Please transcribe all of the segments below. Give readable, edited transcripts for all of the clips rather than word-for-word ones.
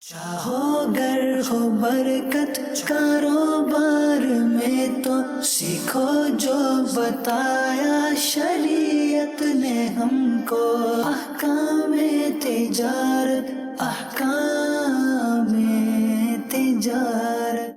چاہو گر ہو برکت کاروبار میں تو سیکھو جو بتایا شریعت نے ہم کو، احکام تجارت، احکام تجارت۔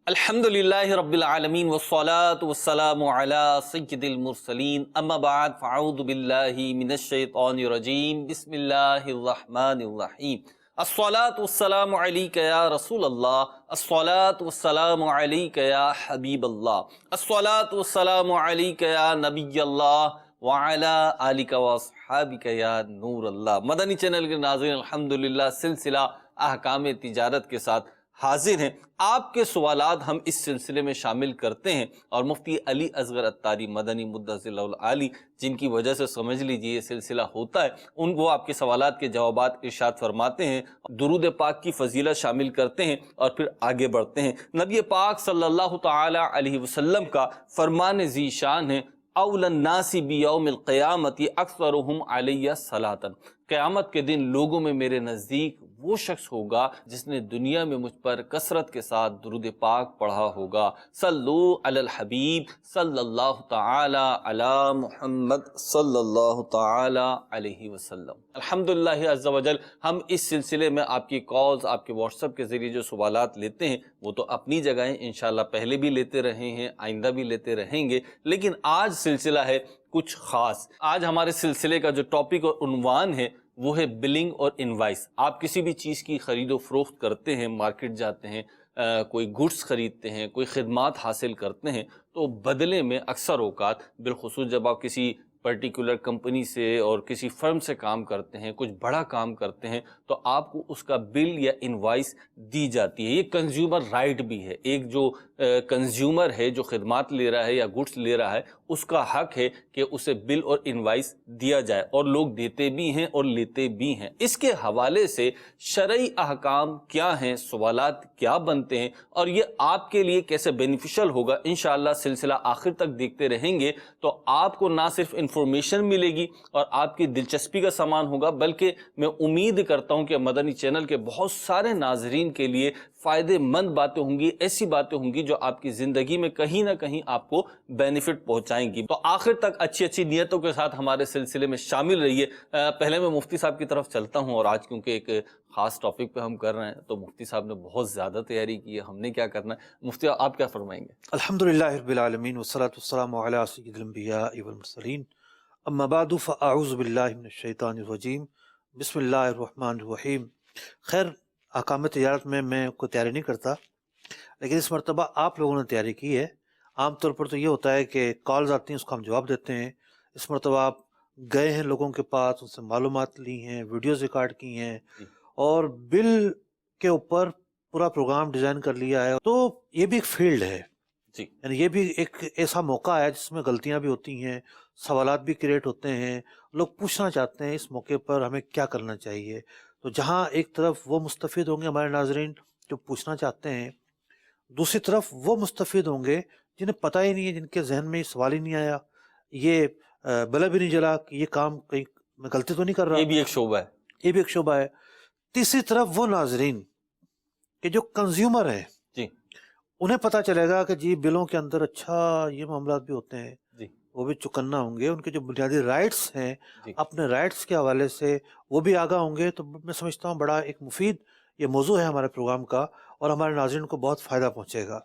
الحمدللہ رب العالمین والصلاة والسلام علی سید المرسلین، اما بعد فاعوذ باللہ من الشیطان الرجیم، بسم اللہ الرحمن الرحیم۔ الصلاة والسلام علیک یا رسول اللہ، الصلاة والسلام علیک یا حبیب اللہ، الصلاة والسلام علیک یا نبی اللہ وعلی آلک واصحابک یا نور اللہ۔ مدنی چینل کے ناظرین، الحمدللہ سلسلہ احکام تجارت کے ساتھ حاضر ہیں۔ آپ کے سوالات ہم اس سلسلے میں شامل کرتے ہیں، اور مفتی علی اصغر عطاری مدنی مدثر اللہ العالی، جن کی وجہ سے سمجھ لیجئے یہ سلسلہ ہوتا ہے، وہ آپ کے سوالات کے جوابات ارشاد فرماتے ہیں، درود پاک کی فضیلت شامل کرتے ہیں، اور پھر آگے بڑھتے ہیں۔ نبی پاک صلی اللہ تعالی علیہ وسلم کا فرمان ذی شان ہے، اول الناس بیوم القیامت اکثرهم علی صلاۃ۔ قیامت کے دن لوگوں میں میرے نزدیک وہ شخص ہوگا جس نے دنیا میں مجھ پر کثرت کے ساتھ درود پاک پڑھا ہوگا۔ صلو علی الحبیب صلی اللہ تعالی علی محمد صلی اللہ تعالی علیہ وسلم۔ الحمدللہ عز و جل، ہم اس سلسلے میں آپ کی کالز، آپ کے واٹس ایپ کے ذریعے جو سوالات لیتے ہیں وہ تو اپنی جگہ ہیں، انشاءاللہ پہلے بھی لیتے رہے ہیں، آئندہ بھی لیتے رہیں گے، لیکن آج سلسلہ ہے کچھ خاص۔ آج ہمارے سلسلے کا جو ٹاپک اور عنوان ہے وہ ہے بلنگ اور انوائس۔ آپ کسی بھی چیز کی خرید و فروخت کرتے ہیں، مارکیٹ جاتے ہیں، کوئی گڈس خریدتے ہیں، کوئی خدمات حاصل کرتے ہیں، تو بدلے میں اکثر اوقات، بالخصوص جب آپ کسی پرٹیکولر کمپنی سے اور کسی فرم سے کام کرتے ہیں، کچھ بڑا کام کرتے ہیں، تو آپ کو اس کا بل یا انوائس دی جاتی ہے۔ یہ کنزیومر رائٹ بھی ہے۔ ایک جو کنزیومر ہے، جو خدمات لے رہا ہے یا گڈس لے رہا ہے، اس کا حق ہے کہ اسے بل اور انوائس دیا جائے، اور لوگ دیتے بھی ہیں اور لیتے بھی ہیں۔ اس کے حوالے سے شرعی احکام کیا ہیں، سوالات کیا بنتے ہیں، اور یہ آپ کے لیے کیسے بینیفیشل ہوگا، انشاءاللہ سلسلہ آخر تک دیکھتے رہیں گے تو آپ کو نہ صرف انفارمیشن ملے گی اور آپ کی دلچسپی کا سامان ہوگا، بلکہ میں امید کرتا ہوں کہ مدنی چینل کے بہت سارے ناظرین کے لیے فائدے مند باتیں ہوں گی، ایسی باتیں ہوں گی جو آپ کی زندگی میں کہیں نہ کہیں آپ کو بینیفٹ پہنچائیں گی۔ تو آخر تک اچھی اچھی نیتوں کے ساتھ ہمارے سلسلے میں شامل رہیے۔ پہلے میں مفتی صاحب کی طرف چلتا ہوں، اور آج کیونکہ ایک خاص ٹاپک پہ ہم کر رہے ہیں تو مفتی صاحب نے بہت زیادہ تیاری کی ہے، ہم نے کیا کرنا ہے؟ مفتی آپ کیا فرمائیں گے؟ الحمدللہ رب العالمین والصلاة والسلام علی سید الانبیاء والمرسلین، اما بعد فاعوذ باللہ من الشیطان الرجیم، بسم اللہ الرحمن الرحیم۔ خیر، احکام تجارت میں کوئی تیاری نہیں کرتا، لیکن اس مرتبہ آپ لوگوں نے تیاری کی ہے۔ عام طور پر تو یہ ہوتا ہے کہ کالز آتی ہیں، اس کو ہم جواب دیتے ہیں۔ اس مرتبہ آپ گئے ہیں لوگوں کے پاس، ان سے معلومات لی ہیں، ویڈیوز ریکارڈ کی ہیں، اور بل کے اوپر پورا پروگرام ڈیزائن کر لیا ہے۔ تو یہ بھی ایک فیلڈ ہے، یعنی یہ بھی ایک ایسا موقع ہے جس میں غلطیاں بھی ہوتی ہیں، سوالات بھی کریٹ ہوتے ہیں، لوگ پوچھنا چاہتے ہیں اس موقع پر ہمیں کیا کرنا چاہیے۔ تو جہاں ایک طرف وہ مستفید ہوں گے ہمارے ناظرین جو پوچھنا چاہتے ہیں، دوسری طرف وہ مستفید ہوں گے جنہیں پتہ ہی نہیں ہے، جن کے ذہن میں یہ سوال ہی نہیں آیا، یہ بلا بھی نہیں جلا کہ یہ کام کہیں میں غلطی تو نہیں کر رہا۔ یہ بھی ایک شعبہ ہے، یہ بھی ایک شعبہ ہے۔ تیسری طرف وہ ناظرین کہ جو کنزیومر ہے، انہیں پتہ چلے گا کہ جی بلوں کے اندر اچھا یہ معاملات بھی ہوتے ہیں، وہ بھی چکنا ہوں گے، ان کے جو بنیادی رائٹس ہیں اپنے رائٹس کے حوالے سے وہ بھی آگاہ ہوں گے۔ تو میں سمجھتا ہوں بڑا ایک مفید یہ موضوع ہے ہمارے پروگرام کا، اور ہمارے ناظرین کو بہت فائدہ پہنچے گا۔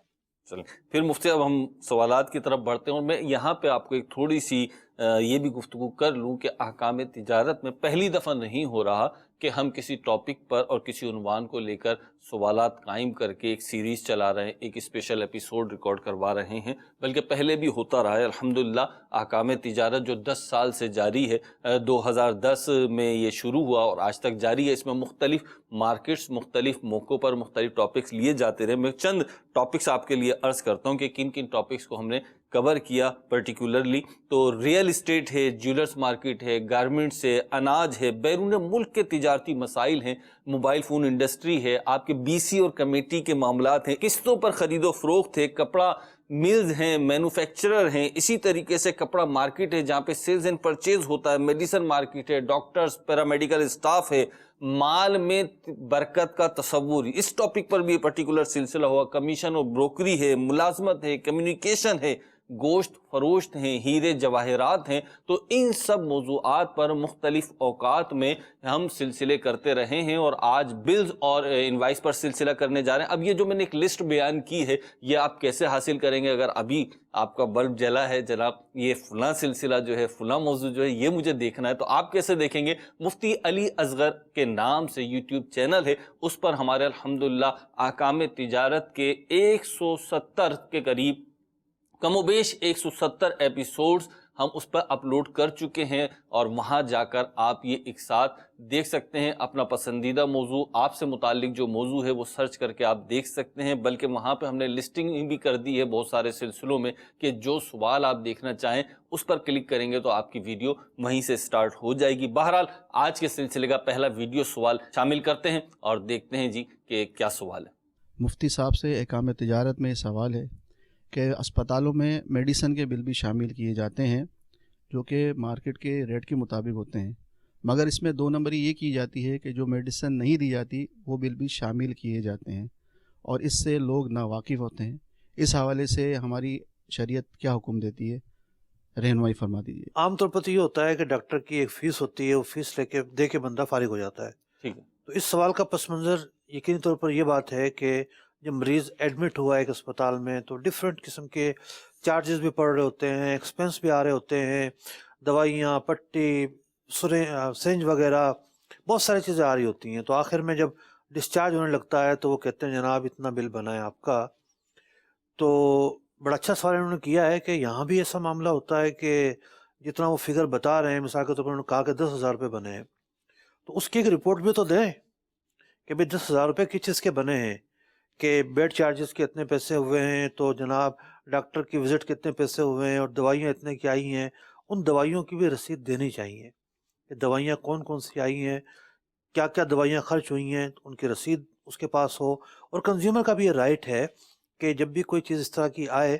چلیں پھر مفتی، اب ہم سوالات کی طرف بڑھتے ہیں، اور میں یہاں پہ آپ کو ایک تھوڑی سی یہ بھی گفتگو کر لوں کہ احکام تجارت میں پہلی دفعہ نہیں ہو رہا کہ ہم کسی ٹاپک پر اور کسی عنوان کو لے کر سوالات قائم کر کے ایک سیریز چلا رہے ہیں، ایک اسپیشل ایپیسوڈ ریکارڈ کروا رہے ہیں، بلکہ پہلے بھی ہوتا رہا ہے۔ الحمدللہ احکام تجارت جو 10 سال سے جاری ہے، 2010 میں یہ شروع ہوا اور آج تک جاری ہے، اس میں مختلف مارکیٹس، مختلف موقعوں پر مختلف ٹاپکس لیے جاتے رہے۔ میں چند ٹاپکس آپ کے لیے عرض کرتا ہوں کہ کن کن ٹاپکس کو ہم نے کور کیا پرٹیکولرلی۔ تو ریئل اسٹیٹ ہے، جیولرز مارکیٹ ہے، گارمنٹس ہے، اناج ہے، بیرون ملک کے تجارتی مسائل ہیں، موبائل فون انڈسٹری ہے، آپ کے بی سی اور کمیٹی کے معاملات ہیں، قسطوں پر خرید و فروخت ہے، کپڑا ملز ہیں، مینوفیکچرر ہیں، اسی طریقے سے کپڑا مارکیٹ ہے جہاں پہ سیلز اینڈ پرچیز ہوتا ہے، میڈیسن مارکیٹ ہے، ڈاکٹرز، پیرامیڈیکل اسٹاف ہے، مال میں برکت کا تصور، اس ٹاپک پر بھی پرٹیکولر سلسلہ ہوا، کمیشن اور بروکری ہے، ملازمت ہے، کمیونیکیشن ہے، گوشت فروشت ہیں، ہیرے جواہرات ہیں۔ تو ان سب موضوعات پر مختلف اوقات میں ہم سلسلے کرتے رہے ہیں، اور آج بلز اور انوائس پر سلسلہ کرنے جا رہے ہیں۔ اب یہ جو میں نے ایک لسٹ بیان کی ہے، یہ آپ کیسے حاصل کریں گے؟ اگر ابھی آپ کا بلب جلا ہے جناب، یہ فلاں سلسلہ جو ہے، فلاں موضوع جو ہے، یہ مجھے دیکھنا ہے، تو آپ کیسے دیکھیں گے؟ مفتی علی اصغر کے نام سے یوٹیوب چینل ہے، اس پر ہمارے الحمدللہ احکام تجارت کے 170 کے قریب، کم و بیش 170 ایپیسوڈز ہم اس پر اپلوڈ کر چکے ہیں، اور وہاں جا کر آپ یہ ایک ساتھ دیکھ سکتے ہیں۔ اپنا پسندیدہ موضوع، آپ سے متعلق جو موضوع ہے وہ سرچ کر کے آپ دیکھ سکتے ہیں، بلکہ وہاں پہ ہم نے لسٹنگ بھی کر دی ہے بہت سارے سلسلوں میں کہ جو سوال آپ دیکھنا چاہیں اس پر کلک کریں گے تو آپ کی ویڈیو وہیں سے سٹارٹ ہو جائے گی۔ بہرحال آج کے سلسلے کا پہلا ویڈیو سوال شامل کرتے ہیں اور دیکھتے ہیں جی کہ کیا سوال ہے۔ مفتی صاحب سے احکام تجارت میں سوال ہے کہ اسپتالوں میں میڈیسن کے بل بھی شامل کیے جاتے ہیں جو کہ مارکیٹ کے ریٹ کے مطابق ہوتے ہیں، مگر اس میں 2 نمبری یہ کی جاتی ہے کہ جو میڈیسن نہیں دی جاتی وہ بل بھی شامل کیے جاتے ہیں، اور اس سے لوگ ناواقف ہوتے ہیں۔ اس حوالے سے ہماری شریعت کیا حکم دیتی ہے، رہنمائی فرما دیجیے۔ عام طور پر تو یہ ہوتا ہے کہ ڈاکٹر کی ایک فیس ہوتی ہے، وہ فیس دے کے بندہ فارغ ہو جاتا ہے۔ ٹھیک ہے، تو اس سوال کا پس منظر یقینی طور پر یہ بات ہے کہ جب مریض ایڈمٹ ہوا ہے ایک اسپتال میں تو ڈیفرنٹ قسم کے چارجز بھی پڑ رہے ہوتے ہیں، ایکسپنس بھی آ رہے ہوتے ہیں، دوائیاں، پٹی، سرنج وغیرہ، بہت ساری چیزیں آ رہی ہوتی ہیں۔ تو آخر میں جب ڈسچارج ہونے لگتا ہے تو وہ کہتے ہیں جناب اتنا بل بنا ہے آپ کا۔ تو بڑا اچھا سوال انہوں نے کیا ہے کہ یہاں بھی ایسا معاملہ ہوتا ہے کہ جتنا وہ فگر بتا رہے ہیں، مثال کے طور پر انہوں نے کہا کہ 10,000 روپے بنے ہیں، تو اس کی ایک رپورٹ بھی تو دیں کہ بھئی 10,000 روپے کس چیز کے بنے ہیں، کہ بیڈ چارجز کے اتنے پیسے ہوئے ہیں، تو جناب ڈاکٹر کی وزٹ کے اتنے پیسے ہوئے ہیں، اور دوائیاں اتنے کی آئی ہیں۔ ان دوائیوں کی بھی رسید دینی چاہیے کہ دوائیاں کون کون سی آئی ہیں، کیا کیا دوائیاں خرچ ہوئی ہیں، ان کی رسید اس کے پاس ہو۔ اور کنزیومر کا بھی یہ رائٹ ہے کہ جب بھی کوئی چیز اس طرح کی آئے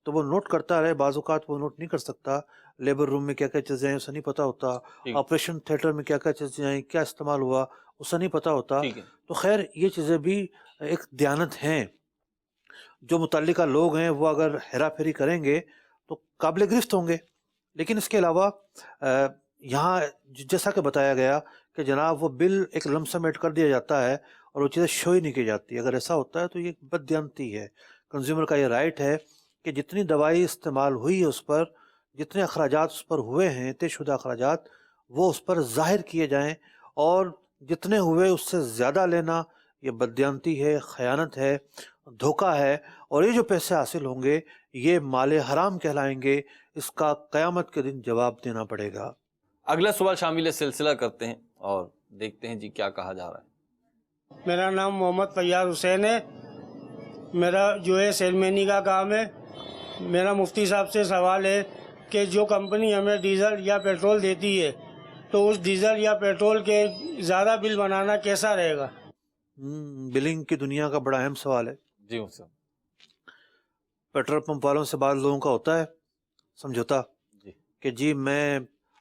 تو وہ نوٹ کرتا رہے۔ بعض اوقات وہ نوٹ نہیں کر سکتا، لیبر روم میں کیا کیا چیزیں ہیں اسے نہیں پتہ ہوتا، آپریشن تھیٹر میں کیا کیا چیزیں ہیں، کیا استعمال ہوا اسے نہیں پتہ ہوتا۔ تو خیر یہ چیزیں بھی ایک دیانت ہیں، جو متعلقہ لوگ ہیں وہ اگر ہیرا پھیری کریں گے تو قابل گرفت ہوں گے۔ لیکن اس کے علاوہ یہاں جیسا کہ بتایا گیا کہ جناب وہ بل ایک لمسم ایڈ کر دیا جاتا ہے اور وہ چیزیں شو ہی نہیں کی جاتی۔ اگر ایسا ہوتا ہے تو یہ بد دیانتی ہے۔ کنزیومر کا یہ رائٹ ہے کہ جتنی دوائی استعمال ہوئی ہے اس پر، جتنے اخراجات اس پر ہوئے ہیں، طے شدہ اخراجات، وہ اس پر ظاہر کیے جائیں، اور جتنے ہوئے اس سے زیادہ لینا یہ بددیانتی ہے، خیانت ہے، دھوکہ ہے، اور یہ جو پیسے حاصل ہوں گے یہ مال حرام کہلائیں گے۔ اس کا قیامت کے دن جواب دینا پڑے گا۔ اگلا سوال شامل سلسلہ کرتے ہیں اور دیکھتے ہیں جی کیا کہا جا رہا ہے۔ میرا نام محمد فیاض حسین ہے، میرا جو ہے سیلمینی کا کام ہے۔ میرا مفتی صاحب سے سوال ہے کہ جو کمپنی ہمیں ڈیزل یا پیٹرول دیتی ہے تو اس ڈیزل یا پیٹرول کے زیادہ بل بنانا کیسا رہے گا؟ بلنگ کی دنیا کا بڑا اہم سوال ہے۔ جی مفتی، پیٹرول پمپ والوں سے بعض لوگوں کا ہوتا ہے سمجھوتا کہ جی میں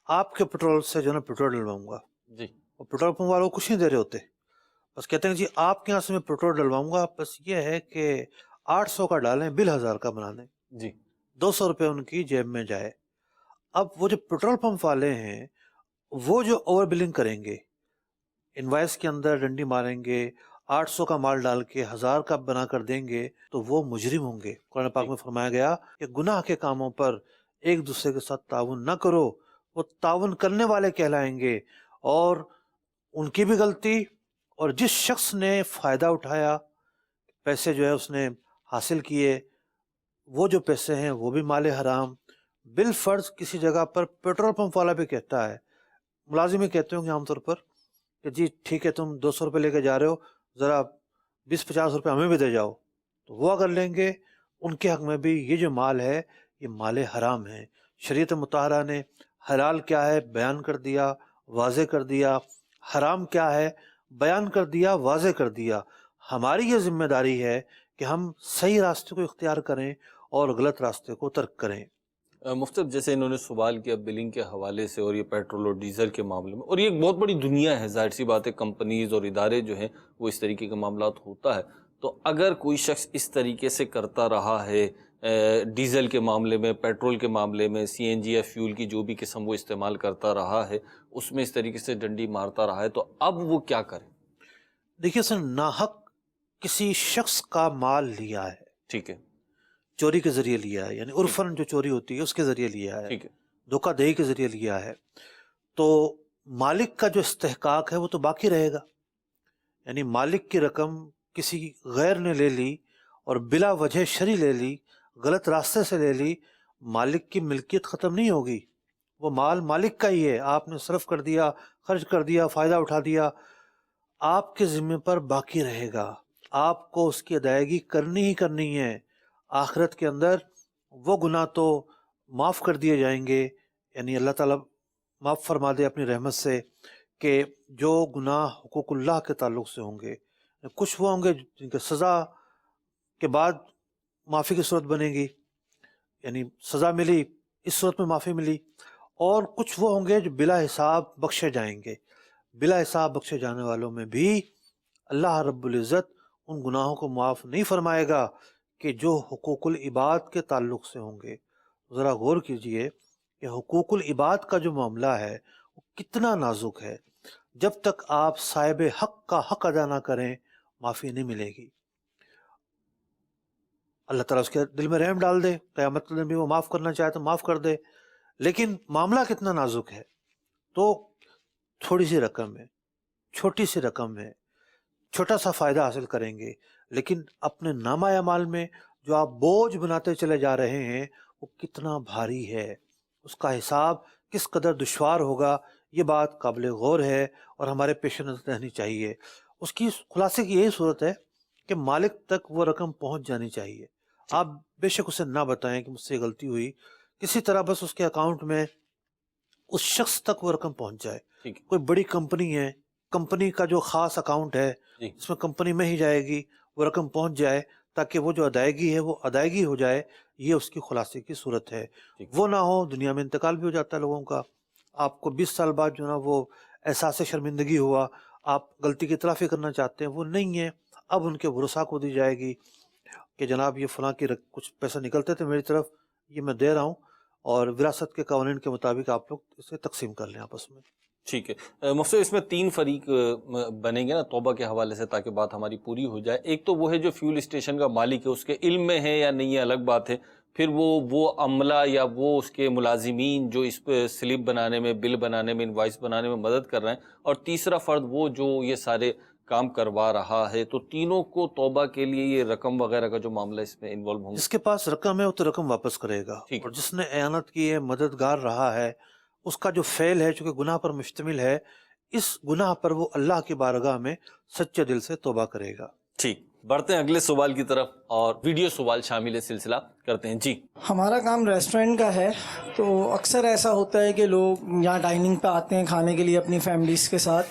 آپ کے پیٹرول سے جو ہے نا پیٹرول ڈلواؤں گا، جی، اور پیٹرول پمپ والوں کو کچھ نہیں دے رہے ہوتے، بس کہتے ہیں جی آپ کے یہاں سے میں پیٹرول ڈلواؤں گا، بس یہ ہے کہ 800 کا ڈالیں، بل 1000 کا بنا دیں، جی، 200 روپے ان کی جیب میں جائے۔ اب وہ جو پیٹرول پمپ والے ہیں وہ جو اوور بلنگ کریں گے، انوائس کے اندر ڈنڈی ماریں گے، 800 کا مال ڈال کے 1000 کا بنا کر دیں گے، تو وہ مجرم ہوں گے۔ قرآن پاک میں فرمایا گیا کہ گناہ کے کاموں پر ایک دوسرے کے ساتھ تعاون نہ کرو، وہ تعاون کرنے والے کہلائیں گے، اور ان کی بھی غلطی، اور جس شخص نے فائدہ اٹھایا، پیسے جو ہے اس نے حاصل کیے، وہ جو پیسے ہیں وہ بھی مال حرام۔ بالفرض کسی جگہ پر پیٹرول پمپ والا بھی کہتا ہے، ملازم ہی کہتے ہوں گے عام طور پر کہ جی ٹھیک ہے تم 200 روپے لے کے جا رہے ہو، ذرا 20-50 روپے ہمیں بھی دے جاؤ، تو وہ اگر لیں گے ان کے حق میں بھی یہ جو مال ہے یہ مال حرام ہے۔ شریعت مطہرہ نے حلال کیا ہے بیان کر دیا، واضح کر دیا، حرام کیا ہے بیان کر دیا، واضح کر دیا. ہماری یہ ذمہ داری ہے کہ ہم صحیح راستے کو اختیار کریں اور غلط راستے کو ترک کریں. مفتی صاحب، جیسے انہوں نے سوال کیا بلنگ کے حوالے سے اور یہ پیٹرول اور ڈیزل کے معاملے میں، اور یہ ایک بہت بڑی دنیا ہے، ظاہر سی بات ہے کمپنیز اور ادارے جو ہیں وہ اس طریقے کے معاملات ہوتا ہے. تو اگر کوئی شخص اس طریقے سے کرتا رہا ہے ڈیزل کے معاملے میں، پیٹرول کے معاملے میں، سی این جی یا فیول کی جو بھی قسم وہ استعمال کرتا رہا ہے، اس میں اس طریقے سے ڈنڈی مارتا رہا ہے، تو اب وہ کیا کرے؟ دیکھیے سر، ناحق کسی شخص کا مال لیا ہے، ٹھیک ہے، چوری کے ذریعے لیا ہے، یعنی عرفاً جو چوری ہوتی ہے اس کے ذریعے لیا ہے، ٹھیک ہے، دھوکہ دہی کے ذریعے لیا ہے، تو مالک کا جو استحقاق ہے وہ تو باقی رہے گا. یعنی مالک کی رقم کسی غیر نے لے لی اور بلا وجہ شرعی لے لی، غلط راستے سے لے لی، مالک کی ملکیت ختم نہیں ہوگی. وہ مال مالک کا ہی ہے، آپ نے صرف کر دیا، خرچ کر دیا، فائدہ اٹھا دیا، آپ کے ذمہ پر باقی رہے گا. آپ کو اس کی ادائیگی کرنی ہی کرنی ہے. آخرت کے اندر وہ گناہ تو معاف کر دیے جائیں گے، یعنی اللہ تعالیٰ معاف فرما دے اپنی رحمت سے، کہ جو گناہ حقوق اللہ کے تعلق سے ہوں گے، کچھ وہ ہوں گے جن کے سزا کے بعد معافی کی صورت بنے گی، یعنی سزا ملی اس صورت میں معافی ملی، اور کچھ وہ ہوں گے جو بلا حساب بخشے جائیں گے. بلا حساب بخشے جانے والوں میں بھی اللہ رب العزت ان گناہوں کو معاف نہیں فرمائے گا کہ جو حقوق العباد کے تعلق سے ہوں گے. ذرا غور کیجئے کہ حقوق العباد کا جو معاملہ ہے وہ کتنا نازک ہے. جب تک آپ صاحب حق کا حق ادا نہ کریں معافی نہیں ملے گی. اللہ تعالیٰ اس کے دل میں رحم ڈال دے، قیامت کے دن بھی وہ معاف کرنا چاہے تو معاف کر دے، لیکن معاملہ کتنا نازک ہے. تو تھوڑی سی رقم ہے، چھوٹی سی رقم ہے، چھوٹا سا فائدہ حاصل کریں گے، لیکن اپنے نامہ اعمال میں جو آپ بوجھ بناتے چلے جا رہے ہیں وہ کتنا بھاری ہے، اس کا حساب کس قدر دشوار ہوگا، یہ بات قابل غور ہے اور ہمارے پیش نظر رہنی چاہیے. اس کی خلاصے کی یہی صورت ہے کہ مالک تک وہ رقم پہنچ جانی چاہیے. آپ بے شک اسے نہ بتائیں کہ مجھ سے غلطی ہوئی، کسی طرح بس اس کے اکاؤنٹ میں اس شخص تک وہ رقم پہنچ جائے. ٹھیک ہے، کوئی بڑی کمپنی ہے، کمپنی کا جو خاص اکاؤنٹ ہے جی، اس میں کمپنی میں ہی جائے گی، وہ رقم پہنچ جائے تاکہ وہ جو ادائیگی ہے وہ ادائیگی ہو جائے. یہ اس کی خلاصے کی صورت ہے. ٹھیک. وہ نہ ہو، دنیا میں انتقال بھی ہو جاتا ہے لوگوں کا. آپ کو 20 سال بعد جو نا وہ احساس شرمندگی ہوا، آپ غلطی کی تلافی کرنا چاہتے ہیں، وہ نہیں ہے. اب ان کے ورثاء کو دی جائے گی کہ جناب یہ فلاں کی کچھ پیسہ نکلتے تھے میری طرف، یہ میں دے رہا ہوں، اور وراثت کے قوانین کے مطابق آپ لوگ اسے تقسیم کر لیں آپس میں. ٹھیک ہے. مفتی، اس میں 3 فریق بنیں گے نا توبہ کے حوالے سے، تاکہ بات ہماری پوری ہو جائے. ایک تو وہ ہے جو فیول اسٹیشن کا مالک ہے، اس کے علم میں ہے یا نہیں ہے الگ بات ہے. پھر وہ عملہ یا وہ اس کے ملازمین جو اس پہ سلپ بنانے میں، بل بنانے میں، انوائس بنانے میں مدد کر رہے ہیں. اور تیسرا فرد وہ جو یہ سارے کام کروا رہا ہے. تو تینوں کو توبہ کے لیے یہ رقم وغیرہ کا جو معاملہ اس میں انوالو ہوں گے. جس کے پاس رقم ہے وہ تو رقم واپس کرے گا، ٹھیک ہے. اور جس نے اعانت کی ہے، مددگار رہا ہے، اس کا جو فعل ہے چونکہ گناہ پر مشتمل ہے، اس گناہ پر وہ اللہ کی بارگاہ میں سچے دل سے توبہ کرے گا. ٹھیک، بڑھتے ہیں اگلے سوال کی طرف، اور ویڈیو سوال شامل سلسلہ کرتے ہیں. جی، ہمارا کام ریسٹورینٹ کا ہے، تو اکثر ایسا ہوتا ہے کہ لوگ یہاں ڈائننگ پہ آتے ہیں کھانے کے لیے اپنی فیملیز کے ساتھ.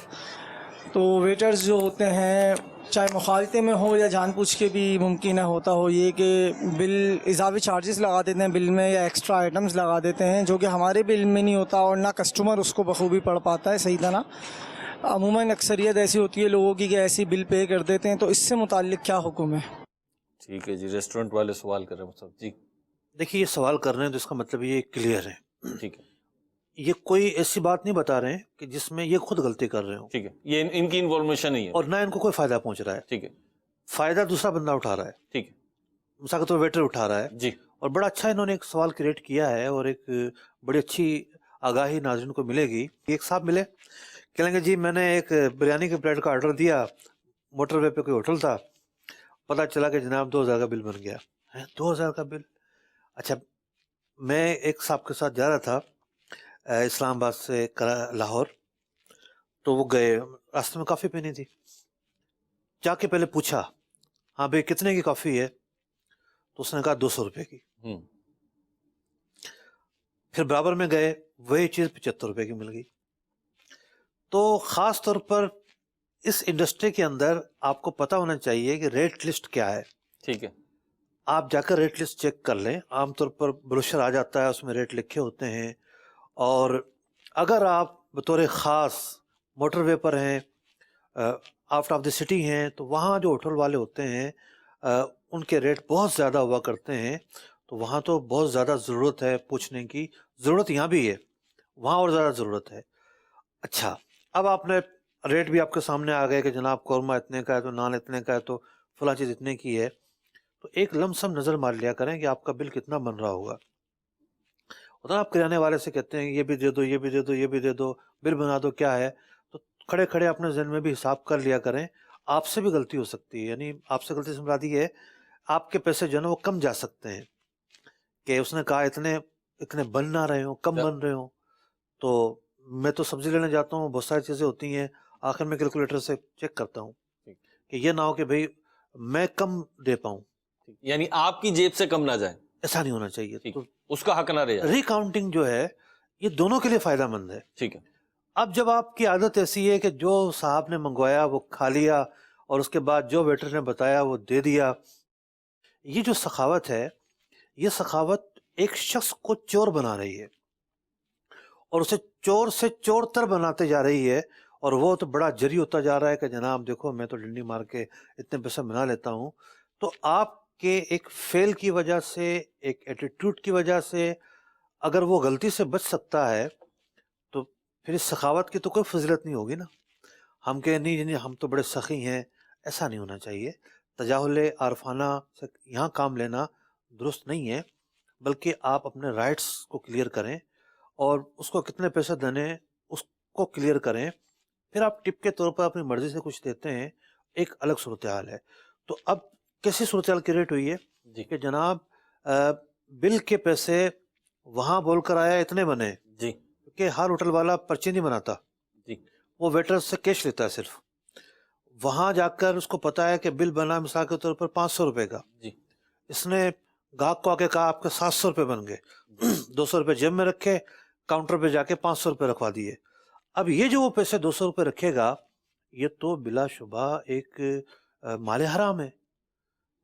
تو ویٹرز جو ہوتے ہیں، چاہے مخالطے میں ہو یا جان پوچھ کے بھی ممکن ہے ہوتا ہو یہ کہ بل اضافی چارجز لگا دیتے ہیں بل میں، یا ایکسٹرا آئٹمز لگا دیتے ہیں جو کہ ہمارے بل میں نہیں ہوتا، اور نہ کسٹمر اس کو بخوبی پڑھ پاتا ہے صحیح طرح. عموماً اکثریت ایسی ہوتی ہے لوگوں کی کہ ایسی بل پے کر دیتے ہیں. تو اس سے متعلق کیا حکم ہے؟ ٹھیک ہے جی. ریسٹورنٹ والے سوال کر رہے ہیں صاحب. جی، دیکھیے یہ سوال کر رہے ہیں تو اس کا مطلب یہ کلیئر ہے، ٹھیک ہے، یہ کوئی ایسی بات نہیں بتا رہے ہیں کہ جس میں یہ خود غلطی کر رہے ہوں، ٹھیک ہے. یہ ان کی انفارمیشن نہیں ہے. اور نہ ان کو کوئی فائدہ پہنچ رہا ہے. ٹھیک ہے، فائدہ دوسرا بندہ اٹھا رہا ہے، ٹھیک ہے. مثال کے طور ویٹر اٹھا رہا ہے. جی، اور بڑا اچھا انہوں نے ایک سوال کریٹ کیا ہے، اور ایک بڑی اچھی آگاہی ناظرین کو ملے گی. ایک صاحب ملے، کہیں گے جی میں نے ایک بریانی کے پلیٹ کا آرڈر دیا، موٹر وے پہ کوئی ہوٹل تھا، پتہ چلا کہ جناب 2000 کا بل بن گیا. 2000 کا بل؟ اچھا. میں ایک صاحب کے ساتھ جا رہا تھا اسلام آباد سے لاہور، تو وہ گئے، راستے میں کافی پینی تھی، جا کے پہلے پوچھا ہاں بھائی کتنے کی کافی ہے، تو اس نے کہا 200 روپے کی. پھر برابر میں گئے، وہی چیز 75 روپے کی مل گئی. تو خاص طور پر اس انڈسٹری کے اندر آپ کو پتہ ہونا چاہیے کہ ریٹ لسٹ کیا ہے. ٹھیک ہے. آپ جا کر ریٹ لسٹ چیک کر لیں. عام طور پر بروشر آ جاتا ہے، اس میں ریٹ لکھے ہوتے ہیں. اور اگر آپ بطور خاص موٹر وے پر ہیں، آؤٹ آف دی سٹی ہیں، تو وہاں جو ہوٹل والے ہوتے ہیں ان کے ریٹ بہت زیادہ ہوا کرتے ہیں. تو وہاں تو بہت زیادہ ضرورت ہے پوچھنے کی. ضرورت یہاں بھی ہے، وہاں اور زیادہ ضرورت ہے. اچھا، اب آپ نے ریٹ بھی آپ کے سامنے آ گئے کہ جناب قورمہ اتنے کا ہے، تو نان اتنے کا ہے، تو فلاں چیز اتنے کی ہے. تو ایک لم سم نظر مار لیا کریں کہ آپ کا بل کتنا بن رہا ہوگا. ہوتا ہے آپ کرانے والے سے کہتے ہیں یہ بھی دے دو، یہ بھی دے دو، یہ بھی دے دو، بل بنا دو، کیا ہے. تو کھڑے کھڑے اپنے ذہن میں بھی حساب کر لیا کریں. آپ سے بھی غلطی ہو سکتی ہے، یعنی آپ سے غلطی سے مراد یہ ہے آپ کے پیسے جو ہے نا وہ کم جا سکتے ہیں، کہ اس نے کہا اتنے بن نہ رہے ہوں، کم بن رہے ہوں. تو میں تو سبزی لینے جاتا ہوں، بہت ساری چیزیں ہوتی ہیں، آخر میں کیلکولیٹر سے چیک کرتا ہوں کہ یہ نہ ہو کہ بھئی میں کم دے پاؤں. یعنی آپ کی جیب سے کم نہ جائے، ایسا نہیں ہونا چاہیے. تو اس کا حق نہ رہے. ری کاؤنٹنگ جو ہے یہ دونوں کے لیے فائدہ مند ہے. ٹھیک ہے. اب جب آپ کی عادت ایسی ہے کہ جو صاحب نے منگوایا وہ کھا لیا، اور اس کے بعد جو ویٹر نے بتایا وہ دے دیا، یہ جو سخاوت ہے، یہ سخاوت ایک شخص کو چور بنا رہی ہے، اور اسے چور سے چور تر بناتے جا رہی ہے. اور وہ تو بڑا جری ہوتا جا رہا ہے کہ جناب دیکھو میں تو ڈنڈی مار کے اتنے پیسے بنا لیتا ہوں. تو آپ کے ایک فیل کی وجہ سے، ایک ایٹیٹیوڈ کی وجہ سے اگر وہ غلطی سے بچ سکتا ہے، تو پھر اس سخاوت کی تو کوئی فضیلت نہیں ہوگی نا. ہم کہ نہیں ہم تو بڑے سخی ہیں، ایسا نہیں ہونا چاہیے. تجاہل عارفانہ سے یہاں کام لینا درست نہیں ہے، بلکہ آپ اپنے رائٹس کو کلیئر کریں، اور اس کو کتنے پیسے دینے اس کو کلیئر کریں. پھر آپ ٹپ کے طور پر اپنی مرضی سے کچھ دیتے ہیں، ایک الگ صورتحال ہے. تو اب کیسی صورتحال کریٹ ہوئی ہے کہ جناب بل کے پیسے وہاں بول کر آیا اتنے بنے، کہ ہر ہوٹل والا پرچی نہیں بناتا، وہ ویٹر سے کیش لیتا ہے صرف. وہاں جا کر اس کو پتا ہے کہ بل بنا مثال کے طور پر 500 روپے کا، اس نے گاہک کو آ کے کہا آپ کے 700 روپے بن گئے، 200 روپے جیب میں رکھے، کاؤنٹر پہ جا کے 500 روپے رکھوا دیے. اب یہ جو وہ پیسے 200 روپے رکھے گا، یہ تو بلا شبہ ایک مال حرام ہے.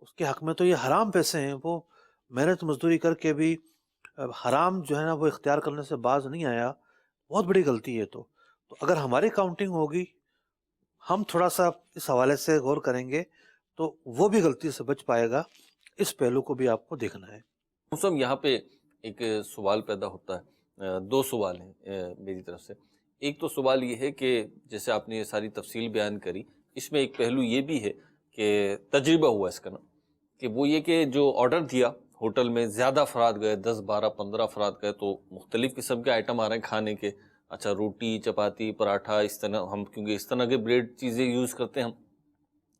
اس کے حق میں تو یہ حرام پیسے ہیں. وہ محنت مزدوری کر کے بھی حرام جو ہے نا وہ اختیار کرنے سے باز نہیں آیا. بہت بڑی غلطی ہے. تو اگر ہماری کاؤنٹنگ ہوگی، ہم تھوڑا سا اس حوالے سے غور کریں گے، تو وہ بھی غلطی سے بچ پائے گا. اس پہلو کو بھی آپ کو دیکھنا ہے. موسم یہاں پہ ایک سوال پیدا ہوتا ہے، دو سوال ہیں میری طرف سے. ایک تو سوال یہ ہے کہ جیسے آپ نے یہ ساری تفصیل بیان کری، اس میں ایک پہلو یہ بھی ہے کہ تجربہ ہوا اس کا نا، کہ وہ یہ کہ جو آرڈر دیا ہوٹل میں زیادہ افراد گئے، 10 12 15 افراد گئے، تو مختلف قسم کے آئٹم آ رہے ہیں کھانے کے. اچھا، روٹی، چپاتی، پراٹھا، اس طرح ہم کیونکہ اس طرح کے بریڈ چیزیں یوز کرتے ہیں ہم،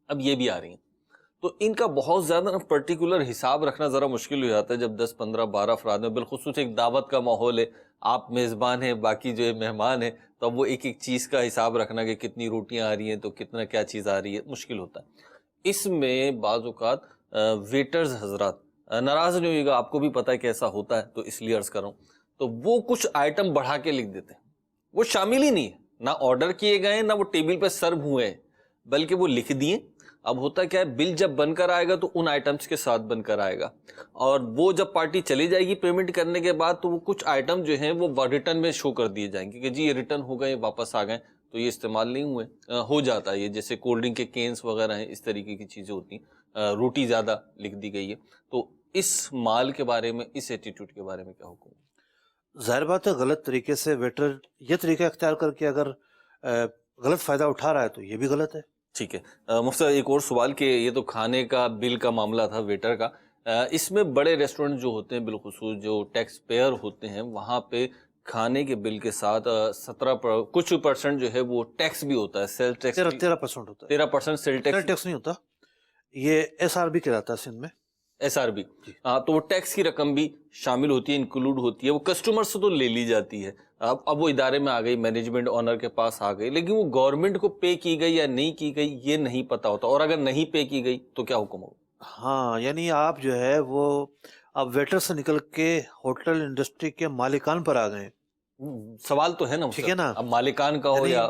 اب یہ بھی آ رہی ہیں. تو ان کا بہت زیادہ پرٹیکولر حساب رکھنا ذرا مشکل ہو جاتا ہے جب 10 15 12 افراد میں، بالخصوص ایک دعوت کا ماحول ہے، آپ میزبان ہیں، باقی جو ہے مہمان ہیں، تو اب وہ ایک ایک چیز کا حساب رکھنا کہ کتنی روٹیاں آ رہی ہیں تو کتنا کیا چیز آ رہی ہے، مشکل ہوتا ہے. اس میں بعض اوقات ویٹرز حضرات ناراض نہیں ہوئے گا، آپ کو بھی پتہ ہے کہ ایسا ہوتا ہے، تو اس لیے عرض کر رہا ہوں، تو وہ کچھ آئٹم بڑھا کے لکھ دیتے ہیں، وہ شامل ہی نہیں ہے، نہ آرڈر کیے گئے نہ وہ ٹیبل پہ سرو ہوئے ہیں، بلکہ وہ لکھ دیے. اب ہوتا کیا ہے، بل جب بن کر آئے گا تو ان آئٹمز کے ساتھ بن کر آئے گا، اور وہ جب پارٹی چلی جائے گی پیمنٹ کرنے کے بعد، تو وہ کچھ آئٹم جو ہیں وہ ریٹرن میں شو کر دیے جائیں گے کہ جی یہ ریٹرن ہو گئے، واپس آ گئے، تو یہ استعمال نہیں ہوئے. ہو جاتا ہے یہ، جیسے کولڈ ڈرنک کے کینس وغیرہ ہیں، اس طریقے کی چیزیں ہوتی ہیں. روٹی زیادہ لکھ دی گئی ہے. تو اس مال کے بارے میں، اس ایٹیٹیوڈ کے بارے میں کیا حکم؟ ظاہر بات ہے غلط طریقے سے ویٹر یہ طریقہ اختیار کر کے اگر غلط فائدہ اٹھا رہا ہے تو یہ بھی غلط ہے. ٹھیک ہے. مفتی صاحب، ایک اور سوال کہ یہ تو کھانے کا بل کا معاملہ تھا ویٹر کا، اس میں بڑے ریسٹورنٹ جو ہوتے ہیں، بالخصوص جو ٹیکس پیئر ہوتے ہیں، وہاں پہ کھانے کے بل کے ساتھ 17 کچھ پرسنٹ جو ہے وہ ٹیکس بھی ہوتا ہے، سیل ٹیکس 13% ہوتا ہے. 13% سیل ٹیکس نہیں ہوتا، یہ ایس آر بی کہلاتا ہے سندھ میں. S R B. تو وہ ٹیکس کی رقم بھی شامل ہوتی ہے، انکلوڈ ہوتی ہے. وہ کسٹمر سے تو لے لی جاتی ہے، اب وہ ادارے میں آ گئی، مینجمنٹ آنر کے پاس آ گئی، لیکن وہ گورنمنٹ کو پے کی گئی یا نہیں کی گئی یہ نہیں پتا ہوتا، اور اگر نہیں پے کی گئی تو کیا حکم ہوگا؟ ہاں، یعنی آپ جو ہے وہ اب ویٹر سے نکل کے ہوٹل انڈسٹری کے مالکان پر آ گئے. سوال تو ہے نا، ٹھیک ہے نا، اب مالکان کا ہو یا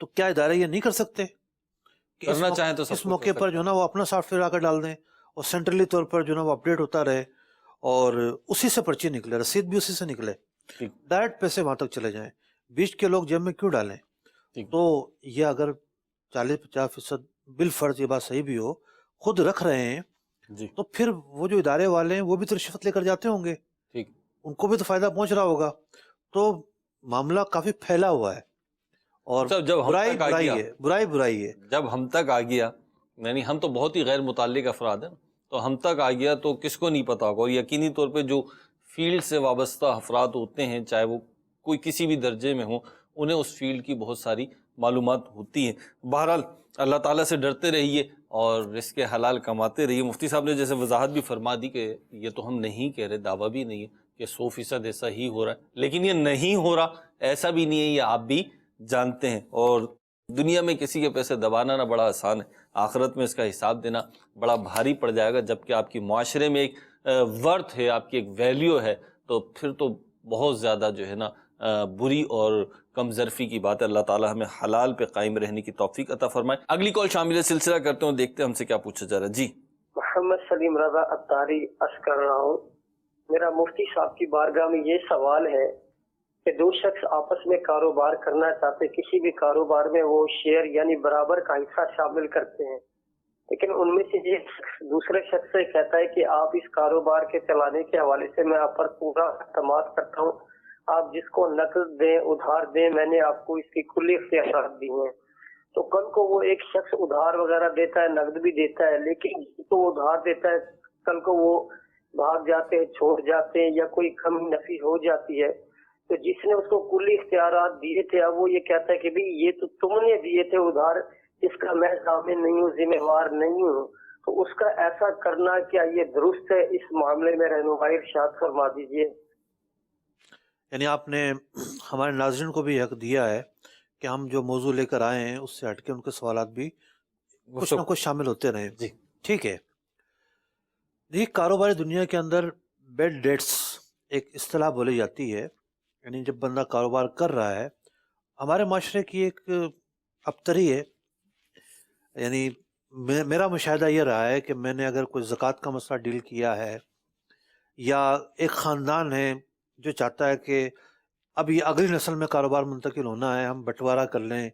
تو کیا ادارے یہ نہیں کر سکتے کہ کرنا چاہیں تو سب اس کچھ موقع کر پر جو ہے نا وہ اپنا سافٹ ویئر آ کر ڈال دیں اور سینٹرلی طور پر جو ہے نا وہ اپڈیٹ ہوتا رہے اور اسی سے پرچی نکلے، رسید بھی اسی سے نکلے، ٹھیک ڈائریکٹ پیسے وہاں تک چلے جائیں، بیچ کے لوگ جیب میں کیوں ڈالیں؟ ٹھیک تو یہ اگر 40-50% بالفرض یہ بات صحیح بھی ہو خود رکھ رہے ہیں جی تو پھر وہ جو ادارے والے ہیں وہ بھی تو رشوت لے کر جاتے ہوں گے، ٹھیک ان کو بھی تو فائدہ پہنچ رہا ہوگا. تو معاملہ کافی پھیلا ہوا ہے اور جب ہم برائی تک آ برائی گیا، ہے، برائی ہے. جب ہم تک آ گیا، یعنی ہم تو بہت ہی غیر متعلق افراد ہیں، تو ہم تک آ گیا تو کس کو نہیں پتا ہوگا. اور یقینی طور پہ جو فیلڈ سے وابستہ افراد ہوتے ہیں، چاہے وہ کوئی کسی بھی درجے میں ہوں، انہیں اس فیلڈ کی بہت ساری معلومات ہوتی ہیں. بہرحال اللہ تعالیٰ سے ڈرتے رہیے اور رزق حلال کماتے رہیے. مفتی صاحب نے جیسے وضاحت بھی فرما دی کہ یہ تو ہم نہیں کہہ رہے، دعویٰ بھی نہیں ہے کہ 100% ایسا ہی ہو رہا ہے، لیکن یہ نہیں ہو رہا ایسا بھی نہیں ہے، یہ آپ بھی جانتے ہیں. اور دنیا میں کسی کے پیسے دبانا نہ بڑا آسان ہے، آخرت میں اس کا حساب دینا بڑا بھاری پڑ جائے گا. جبکہ آپ کی معاشرے میں ایک ورتھ ہے، آپ کی ایک ویلیو ہے، تو پھر تو بہت زیادہ جو ہے نا بری اور کم ظرفی کی بات ہے. اللہ تعالیٰ ہمیں حلال پہ قائم رہنے کی توفیق عطا فرمائے. اگلی کال شامل سلسلہ کرتے ہیں، دیکھتے ہیں ہم سے کیا پوچھا جا رہا ہے. جی محمد سلیم رضا اتاری عرض کر رہا ہوں. میرا مفتی صاحب کی بارگاہ میں یہ سوال ہے کہ دو شخص آپس میں کاروبار کرنا چاہتے، کسی بھی کاروبار میں وہ شیئر یعنی برابر کا حصہ شامل کرتے ہیں، لیکن ان میں سے یہ شخص دوسرے شخص سے کہتا ہے کہ آپ اس کاروبار کے چلانے کے حوالے سے میں آپ پر پورا اعتماد کرتا ہوں، آپ جس کو نقد دیں ادھار دیں، میں نے آپ کو اس کی کلی اختیارات دی ہیں. تو کل کو وہ ایک شخص ادھار وغیرہ دیتا ہے، نقد بھی دیتا ہے، لیکن تو وہ ادھار دیتا ہے کل کو وہ بھاگ جاتے ہیں، چھوڑ جاتے ہیں، یا کوئی کمی نفی ہو جاتی ہے، تو جس نے اس کو کلی اختیارات دیے تھے اب وہ یہ کہتا ہے کہ بھئی یہ تو تم نے دیے تھے ادھار، اس کا میں ضامن نہیں ہوں، ذمہ وار نہیں ہوں. تو اس کا ایسا کرنا کیا یہ درست ہے؟ اس معاملے میں رہنمائی ارشاد فرما دیجیے. یعنی آپ نے ہمارے ناظرین کو بھی حق دیا ہے کہ ہم جو موضوع لے کر آئے ہیں اس سے ہٹ کے ان کے سوالات بھی کچھ نہ کچھ شامل ہوتے رہیں. جی ٹھیک ہے. یہ کاروباری دنیا کے اندر بیڈ ڈیٹس ایک اصطلاح بولی جاتی ہے، یعنی جب بندہ کاروبار کر رہا ہے، ہمارے معاشرے کی ایک ابتری ہے. یعنی میرا مشاہدہ یہ رہا ہے کہ میں نے اگر کوئی زکوٰۃ کا مسئلہ ڈیل کیا ہے، یا ایک خاندان ہے جو چاہتا ہے کہ اب یہ اگلی نسل میں کاروبار منتقل ہونا ہے، ہم بٹوارہ کر لیں،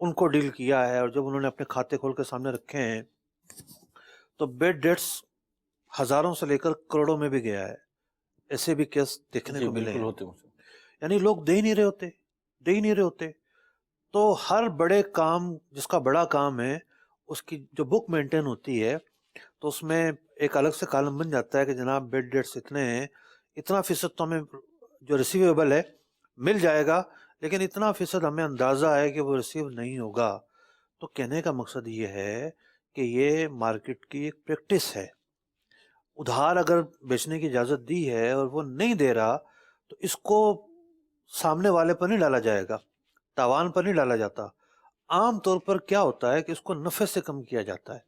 ان کو ڈیل کیا ہے، اور جب انہوں نے اپنے کھاتے کھول کے سامنے رکھے ہیں تو بیڈ ڈیٹس ہزاروں سے لے کر کروڑوں میں بھی گیا ہے. ایسے بھی کیس دیکھنے کو ملے ہیں. یعنی لوگ دے ہی نہیں رہے ہوتے. تو ہر بڑے کام، جس کا بڑا کام ہے، اس کی جو بک مینٹین ہوتی ہے تو اس میں ایک الگ سے کالم بن جاتا ہے کہ جناب بیڈ ڈیٹس اتنے ہیں، اتنا فیصد تو ہمیں جو ریسیویبل ہے مل جائے گا، لیکن اتنا فیصد ہمیں اندازہ ہے کہ وہ ریسیو نہیں ہوگا. تو کہنے کا مقصد یہ ہے کہ یہ مارکیٹ کی ایک پریکٹس ہے. ادھار اگر بیچنے کی اجازت دی ہے اور وہ نہیں دے رہا تو اس کو سامنے والے پر نہیں ڈالا جائے گا، تاوان پر نہیں ڈالا جاتا. عام طور پر کیا ہوتا ہے کہ اس کو نفع سے کم کیا جاتا ہے.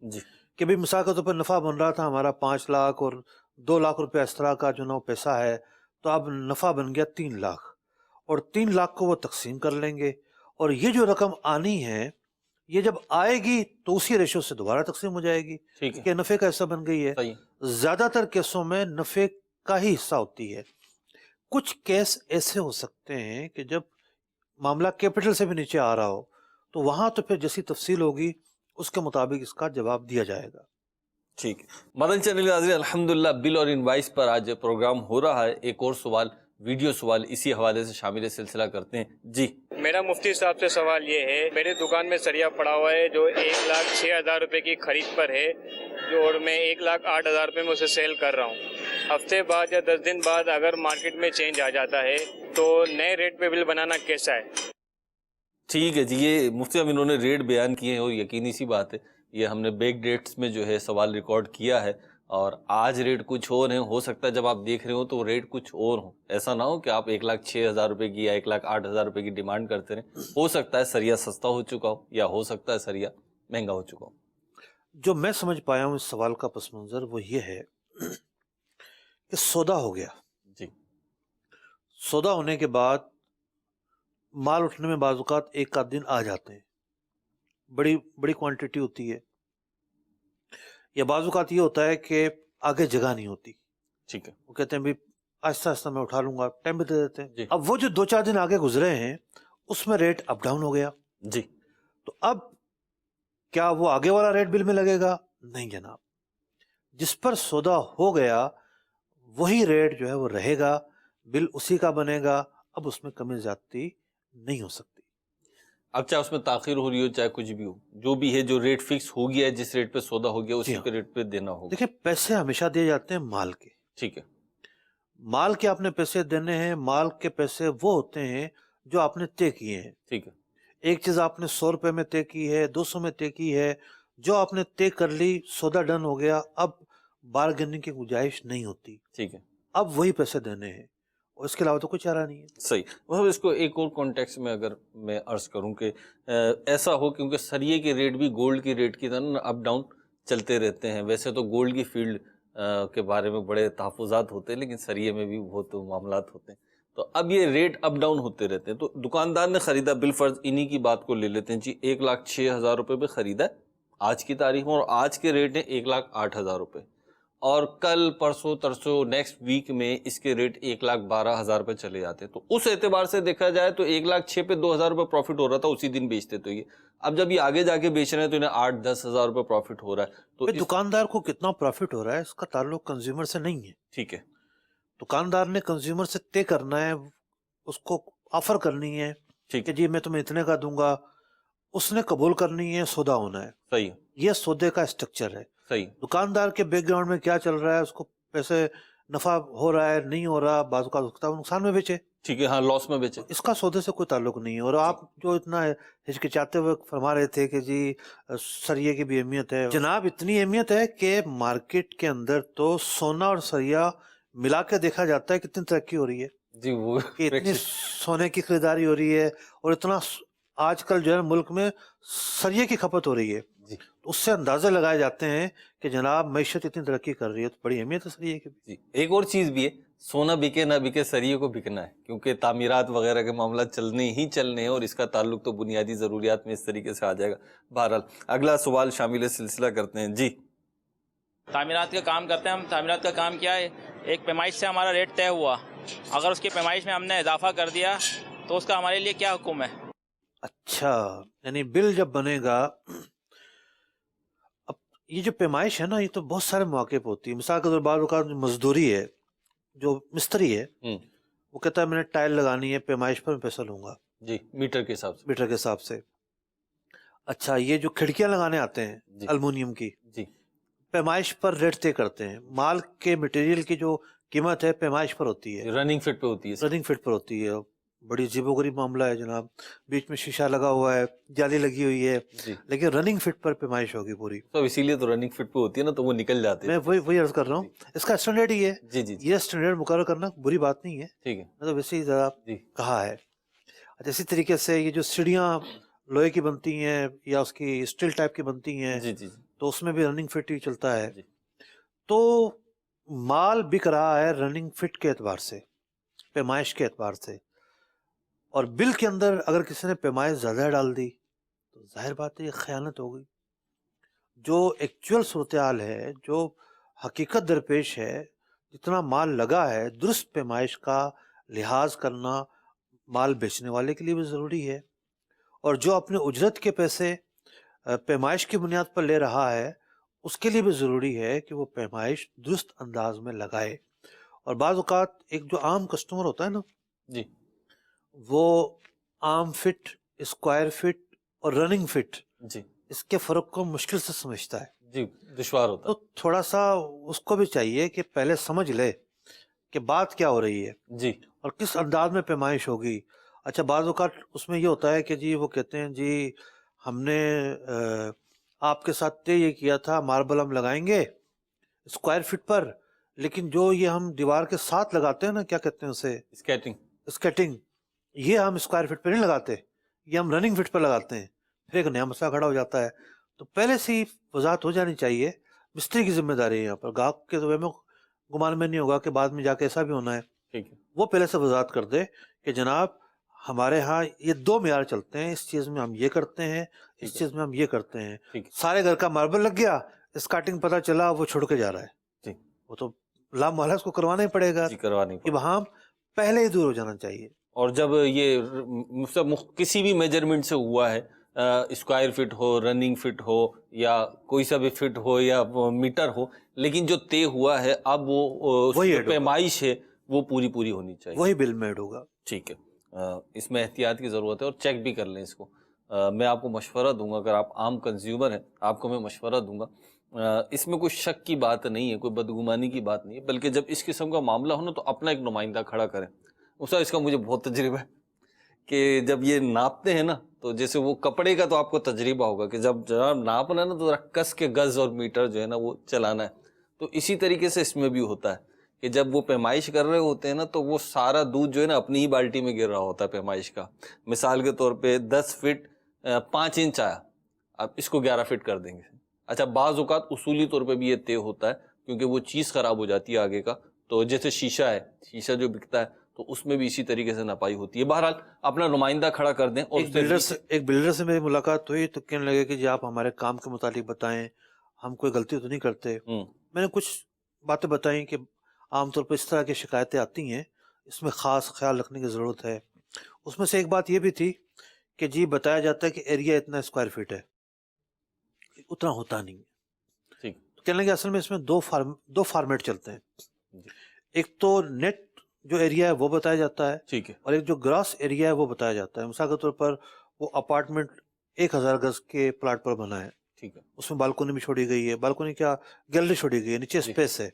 جی کہ بھی مثال کے طور پر نفع بن رہا تھا ہمارا 5 لاکھ اور 2 لاکھ روپے اس طرح کا جو نا پیسہ ہے، تو اب نفع بن گیا 3 لاکھ، اور 3 لاکھ کو وہ تقسیم کر لیں گے، اور یہ جو رقم آنی ہے یہ جب آئے گی تو اسی ریشو سے دوبارہ تقسیم ہو جائے گی کہ نفع کا حصہ بن گئی ہے. زیادہ تر کیسوں میں نفع کا ہی حصہ ہوتی ہے. کچھ کیس ایسے ہو سکتے ہیں کہ جب معاملہ کیپٹل سے بھی نیچے آ رہا ہو تو وہاں تو پھر جیسی تفصیل ہوگی اس کے مطابق اس کا جواب دیا جائے گا. ٹھیک ہے. مدن چینل کے حاضرین، الحمدللہ بل اور انوائس پر آج پروگرام ہو رہا ہے. ایک اور سوال، ویڈیو سوال اسی حوالے سے شامل سلسلہ کرتے ہیں. جی میرا مفتی صاحب سے سوال یہ ہے، میرے دکان میں سریا پڑا ہوا ہے جو 1,06,000 روپے کی خرید پر ہے، اور میں 1,08,000 روپے میں اسے سیل کر رہا ہوں. ہفتے بعد یا 10 دن بعد اگر مارکیٹ میں چینج آ جاتا ہے تو نئے ریٹ پہ بل بنانا کیسا ہے؟ ٹھیک ہے جی. یہ مفتی صاحب انہوں نے ریٹ بیان کیے ہیں اور یقینی سی بات ہے یہ ہم نے بیک ڈیٹس میں جو ہے سوال ریکارڈ کیا ہے، اور آج ریٹ کچھ اور ہیں. ہو سکتا ہے جب آپ دیکھ رہے ہو تو ریٹ کچھ اور ہوں. ایسا نہ ہو کہ آپ 1,06,000 روپے کی یا 1,08,000 روپے کی ڈیمانڈ کرتے رہیں. ہو سکتا ہے سریا سستا ہو چکا ہو، یا ہو سکتا ہے سریا مہنگا ہو چکا ہو. جو میں سمجھ پایا ہوں اس سوال کا پس منظر وہ یہ ہے کہ سودا ہو گیا. جی سودا ہونے کے بعد مال اٹھنے میں بعض اوقات ایک آدھ دن آ جاتے ہیں، بڑی بڑی کوانٹٹی ہوتی ہے، یا بعض اوقات یہ ہوتا ہے کہ آگے جگہ نہیں ہوتی، ٹھیک ہے، وہ کہتے ہیں بھی آہستہ آہستہ میں اٹھا لوں گا، ٹائم بھی دے دیتے ہیں. جی. اب وہ جو 2-4 دن آگے گزرے ہیں اس میں ریٹ اپ ڈاؤن ہو گیا، جی. تو اب کیا وہ آگے والا ریٹ بل میں لگے گا؟ نہیں جناب، جس پر سودا ہو گیا وہی ریٹ جو ہے وہ رہے گا، بل اسی کا بنے گا، اب اس میں کمی زیادتی نہیں ہو سکتی. اب چاہے اس میں تاخیر ہو رہی ہو چاہے کچھ بھی ہو، جو بھی ہے، جو ریٹ فکس ہو گیا ہے، جس ریٹ پہ سودا ہو گیا اسی جی ہاں. پہ ریٹ پہ دینا ہوگا. دیکھیں پیسے ہمیشہ دیے جاتے ہیں مال کے، ٹھیک ہے، مال کے آپ نے پیسے دینے ہیں، مال کے پیسے وہ ہوتے ہیں جو آپ نے طے کیے ہیں. ٹھیک ہے، ایک چیز آپ نے 100 روپے میں طے کی ہے، 200 میں طے کی ہے، جو آپ نے طے کر لی، سودا ڈن ہو گیا، اب بارگیننگ کی گنجائش نہیں ہوتی، ٹھیک ہے، اب وہی پیسے دینے ہیں، اور اس کے علاوہ تو کوئی چارہ نہیں ہے. صحیح. مطلب اس کو ایک اور کانٹیکس میں اگر میں عرض کروں کہ ایسا ہو، کیونکہ سریے کے ریٹ بھی گولڈ کی ریٹ کی طرح اپ ڈاؤن چلتے رہتے ہیں. ویسے تو گولڈ کی فیلڈ کے بارے میں بڑے تحفظات ہوتے ہیں، لیکن سریے میں بھی بہت معاملات ہوتے ہیں. تو اب یہ ریٹ اپ ڈاؤن ہوتے رہتے ہیں. تو دکاندار نے خریدا، بالفرض انہی کی بات کو لے لیتے ہیں جی، 1,06,000 روپے پہ خریدا ہے آج کی تاریخ میں، اور آج کے ریٹ ہیں 1,08,000 روپے، اور کل پرسوں ترسوں نیکسٹ ویک میں اس کے ریٹ 1,12,000 پہ چلے جاتے ہیں. تو اس اعتبار سے دیکھا جائے تو 1,06,000 پہ 2,000 روپے پروفٹ ہو رہا تھا اسی دن بیچتے تو یہ، اب جب یہ آگے جا کے بیچ رہے ہیں تو انہیں 8-10,000 روپے پروفٹ ہو رہا ہے. تو دکاندار کو کتنا پروفٹ ہو رہا ہے اس کا تعلق کنزیومر سے نہیں ہے. ٹھیک ہے، دکاندار نے کنزیومر سے طے کرنا ہے، اس کو آفر کرنی ہے ٹھیک کہ ہے، جی میں تمہیں اتنے کا دوں گا، اس نے قبول کرنی ہے، سودا ہونا ہے. صحیح، یہ سودے کا اسٹرکچر ہے. صحیح، دکاندار کے بیک گراؤنڈ میں کیا چل رہا ہے، اس کو پیسے نفع ہو رہا ہے نہیں ہو رہا، بعض اوقات نقصان میں بیچے، ٹھیک ہے، ہاں لاس میں بیچے. اس کا سودے سے کوئی تعلق نہیں ہے. اور آپ جو اتنا ہچکچاتے ہوئے فرما رہے تھے کہ جی سریے کی بھی اہمیت ہے، جناب اتنی اہمیت ہے کہ مارکیٹ کے اندر تو سونا اور سریا ملا کے دیکھا جاتا ہے کتنی ترقی ہو رہی ہے، جی وہ کہ اتنی سونے کی خریداری ہو رہی ہے، اور اتنا آج کل جو ہے ملک میں سریے کی کھپت ہو رہی ہے. جی اس سے اندازے لگائے جاتے ہیں کہ جناب معیشت اتنی ترقی کر رہی ہے، تو بڑی اہمیت ہے سریے کی. جی. ایک اور چیز بھی ہے، سونا بکے نہ بکے سریے کو بکنا ہے، کیونکہ تعمیرات وغیرہ کے معاملات چلنے ہی چلنے ہیں، اور اس کا تعلق تو بنیادی ضروریات میں اس طریقے سے آ جائے گا. بہرحال اگلا سوال شامل سلسلہ کرتے ہیں. جی، تعمیرات کا کام کرتے ہیں ہم. تعمیرات کا کام کیا ہے، ایک پیمائش سے ہمارا ریٹ طے ہوا، اگر اس کی پیمائش میں ہم نے اضافہ کر دیا تو اس کا ہمارے لیے کیا حکم ہے؟ اچھا، یعنی بل جب بنے گا، اب یہ جو پیمائش ہے نا، یہ تو بہت سارے مواقع پہ ہوتی ہے. مثال کے طور پر بعض اوقات مزدوری ہے، جو مستری ہے وہ کہتا ہے میں نے ٹائل لگانی ہے، پیمائش پر میں پیسہ لوں گا، جی، میٹر کے حساب سے. میٹر کے حساب سے. اچھا، یہ جو کھڑکیاں لگانے آتے ہیں جی. المونیم کی، جی، پیمائش پر ریٹ طے کرتے ہیں. مال کے مٹیریل کی جو قیمت ہے پیمائش پر ہوتی ہے، رننگ فٹ پہ ہوتی ہے. رننگ فٹ پر ہوتی ہے. بڑی عجیب و غریب معاملہ ہے جناب، بیچ میں شیشہ لگا ہوا ہے، جالی لگی ہوئی ہے، جی، لیکن رننگ فٹ پر پیمائش ہوگی پوری. تو اسی لیے تو رننگ فٹ پہ ہوتی ہے نا، تو وہ نکل جاتے میں ہیں. وہی عرض کر رہا ہوں، اس کا اسٹینڈرڈ ہی ہے. جی جی جی، یہ اسٹینڈرڈ مقرر کرنا بری بات نہیں ہے، ٹھیک ہے. میں تو ویسے ہی ذرا جی، کہا ہے. اچھا، اسی طریقے سے یہ جو سیڑھیاں لوہے کی بنتی ہیں یا اس کی اسٹیل ٹائپ کی بنتی ہیں، جی جی جی، تو اس میں بھی رننگ فٹ ہی چلتا ہے. جی. تو مال بک رہا ہے رننگ فٹ کے اعتبار سے، پیمائش کے اعتبار سے، اور بل کے اندر اگر کسی نے پیمائش زیادہ ڈال دی تو ظاہر بات ہے یہ خیانت ہو گئی. جو ایکچوئل صورتحال ہے، جو حقیقت درپیش ہے، جتنا مال لگا ہے، درست پیمائش کا لحاظ کرنا مال بیچنے والے کے لیے بھی ضروری ہے، اور جو اپنے اجرت کے پیسے پیمائش کی بنیاد پر لے رہا ہے اس کے لیے بھی ضروری ہے کہ وہ پیمائش درست انداز میں لگائے. اور بعض اوقات ایک جو عام کسٹمر ہوتا ہے نا، جی، وہ عام فٹ، اسکوائر فٹ اور رننگ فٹ، جی اس کے فرق کو مشکل سے سمجھتا ہے. جی، دشوار ہوتا تو تھوڑا سا اس کو بھی چاہیے کہ پہلے سمجھ لے کہ بات کیا ہو رہی ہے ہے. جی، اور کس انداز میں پیمائش ہوگی. اچھا، بعض اوقات اس میں یہ ہوتا ہے کہ جی وہ کہتے ہیں جی ہم نے آپ کے ساتھ طے یہ کیا تھا ماربل ہم لگائیں گے اسکوائر فٹ پر، لیکن جو یہ ہم دیوار کے ساتھ لگاتے ہیں نا، کیا کہتے ہیں اسے، اسکیٹنگ. اسکیٹنگ، یہ ہم اسکوائر فٹ پہ نہیں لگاتے، یہ ہم رننگ فٹ پر لگاتے ہیں. پھر ایک نیا مسئلہ کھڑا ہو جاتا ہے. تو پہلے سے ہی وضاحت ہو جانی چاہیے. مستری کی ذمہ داری ہے یہاں پر، گاہک کے تو میں گمان میں نہیں ہوگا کہ بعد میں جا کے ایسا بھی ہونا ہے. ٹھیک ہے. وہ پہلے سے وضاحت کر دے کہ جناب ہمارے ہاں یہ دو معیار چلتے ہیں، اس چیز میں ہم یہ کرتے ہیں، اس چیز میں ہم یہ کرتے ہیں. سارے گھر کا ماربل لگ گیا، اسکارٹنگ پتہ چلا وہ چھوڑ کے جا رہا ہے، وہ تو لا محالہ اس کو کروانا ہی پڑے گا. ابہام پہلے ہی دور ہو جانا چاہیے. اور جب یہ کسی بھی میجرمنٹ سے ہوا ہے، اسکوائر فٹ ہو، رننگ فٹ ہو، یا کوئی سا بھی فٹ ہو یا میٹر ہو، لیکن جو طے ہوا ہے اب وہ پیمائش ہے وہ پوری ہونی چاہیے، وہی بل میں ایڈ ہوگا. ٹھیک ہے. اس میں احتیاط کی ضرورت ہے، اور چیک بھی کر لیں اس کو. میں آپ کو مشورہ دوں گا، اگر آپ عام کنزیومر ہیں آپ کو میں مشورہ دوں گا، اس میں کوئی شک کی بات نہیں ہے، کوئی بدگمانی کی بات نہیں ہے، بلکہ جب اس قسم کا معاملہ ہو نا تو اپنا ایک نمائندہ کھڑا کریں. اس کا مجھے بہت تجربہ ہے کہ جب یہ ناپتے ہیں نا، تو جیسے وہ کپڑے کا تو آپ کو تجربہ ہوگا کہ جب جناب ناپنا ہے نا تو ذرا کس کے گز اور میٹر جو ہے نا وہ چلانا ہے. تو اسی طریقے سے اس میں بھی ہوتا ہے کہ جب وہ پیمائش کر رہے ہوتے ہیں نا تو وہ سارا دودھ جو ہے نا اپنی ہی بالٹی میں گر رہا ہوتا ہے پیمائش کا. مثال کے طور پہ 10 فٹ 5 انچ آیا، آپ اس کو 11 فٹ کر دیں گے. اچھا، بعض اوقات اصولی طور پہ بھی یہ طے ہوتا ہے کیونکہ وہ چیز خراب ہو جاتی ہے آگے کا. تو جیسے شیشہ ہے، شیشہ جو بکتا ہے تو اس میں بھی اسی طریقے سے نپائی ہوتی ہے. بہرحال اپنا نمائندہ کھڑا کر دیں. اور ایک بلڈر سے میری ملاقات ہوئی تو کہنے لگے کہ جی آپ ہمارے کام کے متعلق بتائیں، ہم کوئی غلطی تو نہیں کرتے. میں نے کچھ باتیں بتائیں کہ عام طور پر اس طرح کی شکایتیں آتی ہیں، اس میں خاص خیال رکھنے کی ضرورت ہے. اس میں سے ایک بات یہ بھی تھی کہ جی بتایا جاتا ہے کہ ایریا اتنا اسکوائر فٹ ہے، اتنا ہوتا نہیں ہے. تو کہنے لگے اصل میں اس میں دو فارمیٹ چلتے ہیں. ایک تو نیٹ جو ایریا ہے وہ بتایا جاتا ہے، اور ایک جو گراس ایریا ہے وہ بتایا جاتا ہے. مثال کے طور پر وہ اپارٹمنٹ 1000 گز کے پلاٹ پر بنا ہے، اس میں بالکونی بھی چھوڑی گئی ہے، بالکونی کیا گیلری چھوڑی گئی ہے، نیچے اسپیس ہے،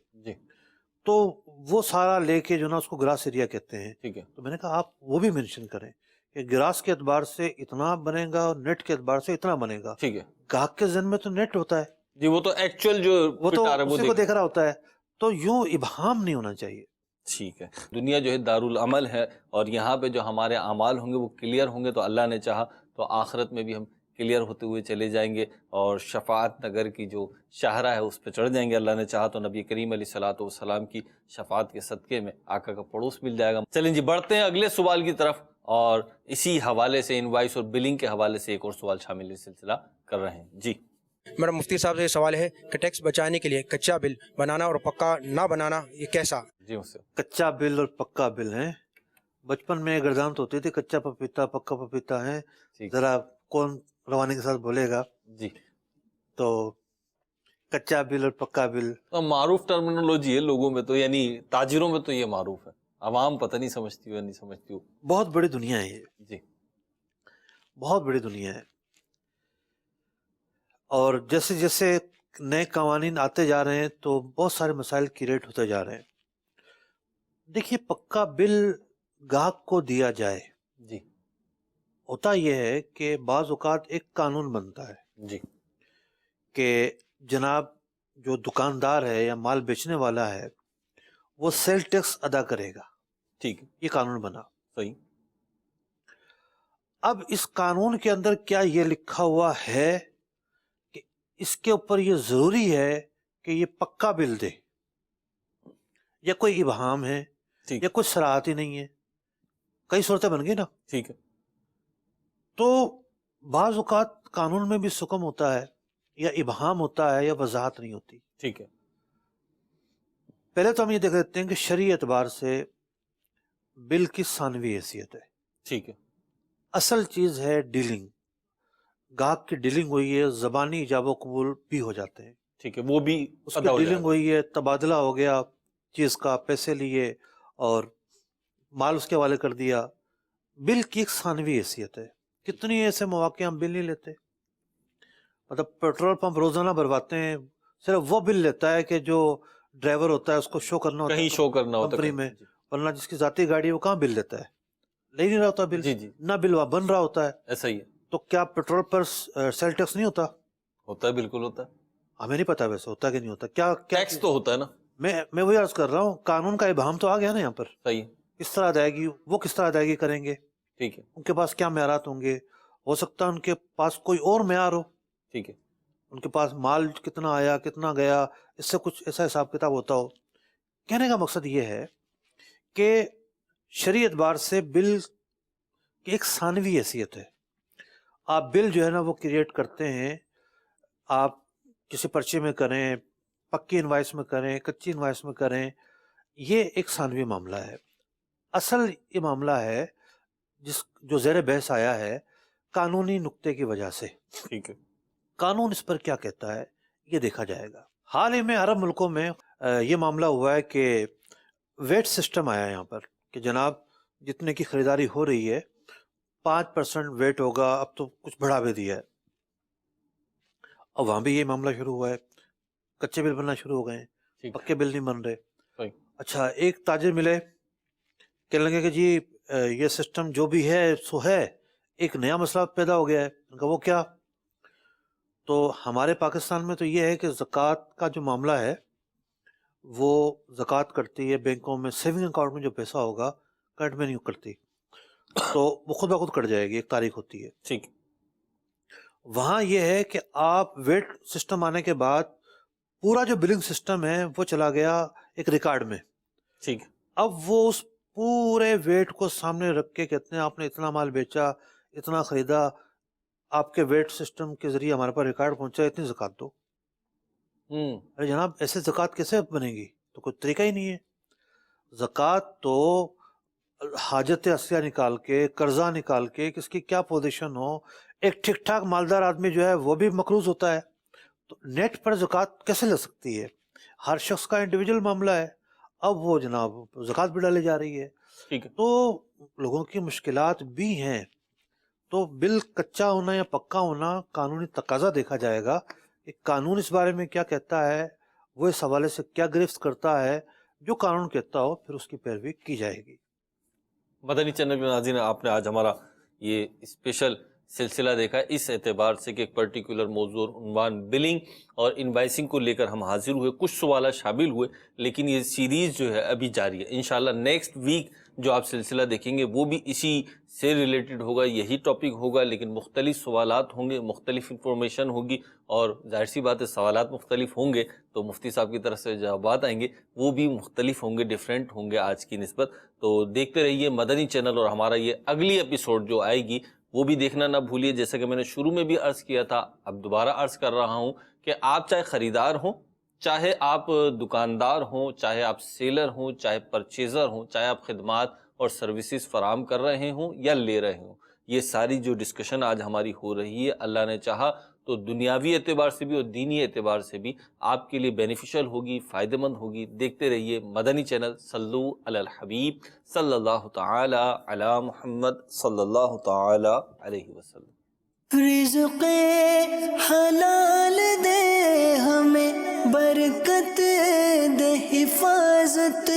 تو وہ سارا لے کے جو نا اس کو گراس ایریا کہتے ہیں. تو میں نے کہا آپ وہ بھی مینشن کریں کہ گراس کے اعتبار سے اتنا بنے گا اور نیٹ کے اعتبار سے اتنا بنے گا. گاہک کے ذہن میں تو نیٹ ہوتا ہے جی، وہ تو ایکچوئل جو وہ تو اسی کو دیکھ رہا ہوتا ہے، تو یوں ابہام نہیں ہونا چاہیے. ٹھیک ہے. دنیا جو ہے دارالعمل ہے، اور یہاں پہ جو ہمارے اعمال ہوں گے وہ کلیئر ہوں گے تو اللہ نے چاہا تو آخرت میں بھی ہم کلیئر ہوتے ہوئے چلے جائیں گے، اور شفاعت نگر کی جو شاہراہ ہے اس پہ چڑھ جائیں گے اللہ نے چاہا تو. نبی کریم علیہ الصلوۃ والسلام کی شفاعت کے صدقے میں آقا کا پڑوس مل جائے گا. چلیں جی بڑھتے ہیں اگلے سوال کی طرف، اور اسی حوالے سے انوائس اور بلنگ کے حوالے سے ایک اور سوال شامل سلسلہ کر رہے ہیں. جی میرا مفتی صاحب سے یہ سوال ہے کہ ٹیکس بچانے کے لیے کچا بل بنانا اور پکا نہ بنانا یہ کیسا؟ جی اس سے کچا بل اور پکا بل ہیں. بچپن میں گردانت ہوتی تھی کچا پپیتا پکا پپیتا ہے، ذرا کون روانی کے ساتھ بولے گا. جی تو کچا بل اور پکا بل معروف ٹرمینولوجی ہے لوگوں میں تو، یعنی تاجروں میں تو یہ معروف ہے، عوام پتہ نہیں سمجھتی ہو نہیں سمجھتی ہو. بہت بڑی دنیا ہے یہ، جی بہت بڑی دنیا ہے. اور جیسے جیسے نئے قوانین آتے جا رہے ہیں تو بہت سارے مسائل کریٹ ہوتے جا رہے ہیں. دیکھیے پکا بل گاہک کو دیا جائے، جی ہوتا یہ ہے کہ بعض اوقات ایک قانون بنتا ہے جی کہ جناب جو دکاندار ہے یا مال بیچنے والا ہے وہ سیل ٹیکس ادا کرے گا. ٹھیک ہے، یہ قانون بنا. صحیح. اب اس قانون کے اندر کیا یہ لکھا ہوا ہے کہ اس کے اوپر یہ ضروری ہے کہ یہ پکا بل دے، یا کوئی ابہام ہے یا کوئی صراحت ہی نہیں ہے؟ کئی صورتیں بن گئی نا. ٹھیک ہے. تو بعض اوقات قانون میں بھی سکم ہوتا ہے یا ابہام ہوتا ہے یا وضاحت نہیں ہوتی. ٹھیک ہے. پہلے تو ہم یہ دیکھ لیتے ہیں کہ شرعی اعتبار سے بل کی ثانوی حیثیت ہے. ٹھیک ہے. اصل چیز ہے ڈیلنگ، گاہک کی ڈیلنگ ہوئی ہے، زبانی ایجاب و قبول بھی ہو جاتے ہیں. ٹھیک ہے، وہ بھی اس کی ڈیلنگ ہوئی ہے، تبادلہ ہو گیا چیز کا، پیسے لیے اور مال اس کے حوالے کر دیا. بل کی ایک ثانوی حیثیت ہے. کتنی ایسے مواقع ہم بل نہیں لیتے، مطلب پیٹرول پمپ روزانہ بھرواتے ہیں، صرف وہ بل لیتا ہے کہ جو ڈرائیور ہوتا ہے اس کو شو کرنا ہوتا ہے کہیں شو کرنا ہوتا ہے کمپنی میں، ورنہ جس کی ذاتی گاڑی ہے وہ کہاں بل لیتا ہے، لے نہیں رہا ہوتا بل. جی جی نہ بل وہاں بن رہا ہوتا ہے. ایسا ہی ہے. تو کیا پیٹرول پر سیل ٹیکس نہیں ہوتا؟ ہوتا ہے، بالکل ہوتا ہے. ہمیں نہیں پتا ویسے ہوتا کہ نہیں ہوتا. کیا ٹیکس تو ہوتا ہے نا. میں وہی عرض کر رہا ہوں، قانون کا ابہام تو آ گیا نا یہاں پر. صحیح. کس طرح ادائیگی، وہ کس طرح ادائیگی کریں گے؟ ٹھیک ہے. ان کے پاس کیا معیارات ہوں گے؟ ہو سکتا ہے ان کے پاس کوئی اور معیار ہو. ٹھیک ہے. ان کے پاس مال کتنا آیا کتنا گیا، اس سے کچھ ایسا حساب کتاب ہوتا ہو. کہنے کا مقصد یہ ہے کہ شرعی اعتبار سے بل کہ ایک ثانوی حیثیت ہے. آپ بل جو ہے نا وہ کریٹ کرتے ہیں، آپ کسی پرچے میں کریں، پکی انوائس میں کریں، کچی انوائس میں کریں، یہ ایک ثانوی معاملہ ہے. اصل یہ معاملہ ہے جو زیر بحث آیا ہے قانونی نقطے کی وجہ سے. ٹھیک ہے. قانون اس پر کیا کہتا ہے یہ دیکھا جائے گا. حال ہی میں عرب ملکوں میں یہ معاملہ ہوا ہے کہ ویٹ سسٹم آیا یہاں پر کہ جناب جتنے کی خریداری ہو رہی ہے 5% ویٹ ہوگا. اب تو کچھ بڑھا بھی دیا ہے. اور وہاں بھی یہ معاملہ شروع ہوا ہے، کچے بل بننا شروع ہو گئے ہیں، پکے بل نہیں بن رہے. اچھا ایک تاجر ملے، کہنے لگے کہ جی یہ سسٹم جو بھی ہے سو ہے، ایک نیا مسئلہ پیدا ہو گیا ہے. ان کا وہ کیا؟ تو ہمارے پاکستان میں تو یہ ہے کہ زکوٰۃ کا جو معاملہ ہے وہ زکوٰۃ کرتی ہے بینکوں میں، سیونگ اکاؤنٹ میں جو پیسہ ہوگا کرنٹ میں نہیں کرتی، تو وہ خود بخود کٹ جائے گی، ایک تاریخ ہوتی ہے. ٹھیک. وہاں یہ ہے کہ آپ ویٹ سسٹم آنے کے بعد پورا جو بلنگ سسٹم ہے وہ چلا گیا ایک ریکارڈ میں. ٹھیک. اب وہ اس پورے ویٹ کو سامنے رکھ کے کہتے ہیں آپ نے اتنا مال بیچا، اتنا خریدا، آپ کے ویٹ سسٹم کے ذریعے ہمارے پاس ریکارڈ پہنچا، اتنی زکوٰۃ دو. ارے جناب ایسے زکوٰۃ کیسے بنے گی؟ تو کوئی طریقہ ہی نہیں ہے. زکوٰۃ تو حاجت اصلیہ نکال کے، قرضہ نکال کے، کس کی کیا پوزیشن ہو، ایک ٹھیک ٹھاک مالدار آدمی جو ہے وہ بھی مقروض ہوتا ہے. تو نیٹ پر زکوٰۃ کیسے لگ سکتی ہے؟ ہر شخص کا انڈیویجول معاملہ ہے. اب وہ جناب زکوٰۃ بھی ڈالی جا رہی ہے. تو لوگوں کی مشکلات بھی ہیں. تو بل کچا ہونا یا پکا ہونا قانونی تقاضا دیکھا جائے گا کہ قانون اس بارے میں کیا کہتا ہے، وہ اس حوالے سے کیا گرفت کرتا ہے. جو قانون کہتا ہو پھر اس کی پیروی کی جائے گی. مدنی چینل کے ناظرین، آپ نے آج ہمارا یہ اسپیشل سلسلہ دیکھا اس اعتبار سے کہ ایک پرٹیکولر موضوع اور عنوان بلنگ اور انوائسنگ کو لے کر ہم حاضر ہوئے. کچھ سوالات شامل ہوئے، لیکن یہ سیریز جو ہے ابھی جاری ہے. انشاءاللہ نیکسٹ ویک جو آپ سلسلہ دیکھیں گے وہ بھی اسی سے ریلیٹڈ ہوگا، یہی ٹاپک ہوگا، لیکن مختلف سوالات ہوں گے، مختلف انفارمیشن ہوگی، اور ظاہر سی بات ہے سوالات مختلف ہوں گے تو مفتی صاحب کی طرف سے جوابات آئیں گے وہ بھی مختلف ہوں گے، ڈیفرنٹ ہوں گے آج کی نسبت. تو دیکھتے رہیے مدنی چینل، اور ہمارا یہ اگلی ایپیسوڈ جو آئے گی وہ بھی دیکھنا نہ بھولیے. جیسا کہ میں نے شروع میں بھی عرض کیا تھا، اب دوبارہ عرض کر رہا ہوں کہ آپ چاہے خریدار ہوں، چاہے آپ دکاندار ہوں، چاہے آپ سیلر ہوں، چاہے پرچیزر ہوں، چاہے آپ خدمات اور سروسز فراہم کر رہے ہوں یا لے رہے ہوں، یہ ساری جو ڈسکشن آج ہماری ہو رہی ہے، اللہ نے چاہا تو دنیاوی اعتبار سے بھی اور دینی اعتبار سے بھی آپ کے لیے بینیفیشل ہوگی، فائدہ مند ہوگی. دیکھتے رہیے مدنی چینل. صلو علی الحبیب صلی اللہ تعالی علی محمد صلی اللہ تعالی علیہ وسلم. رزق حلال دے ہمیں، برکت دے حفاظت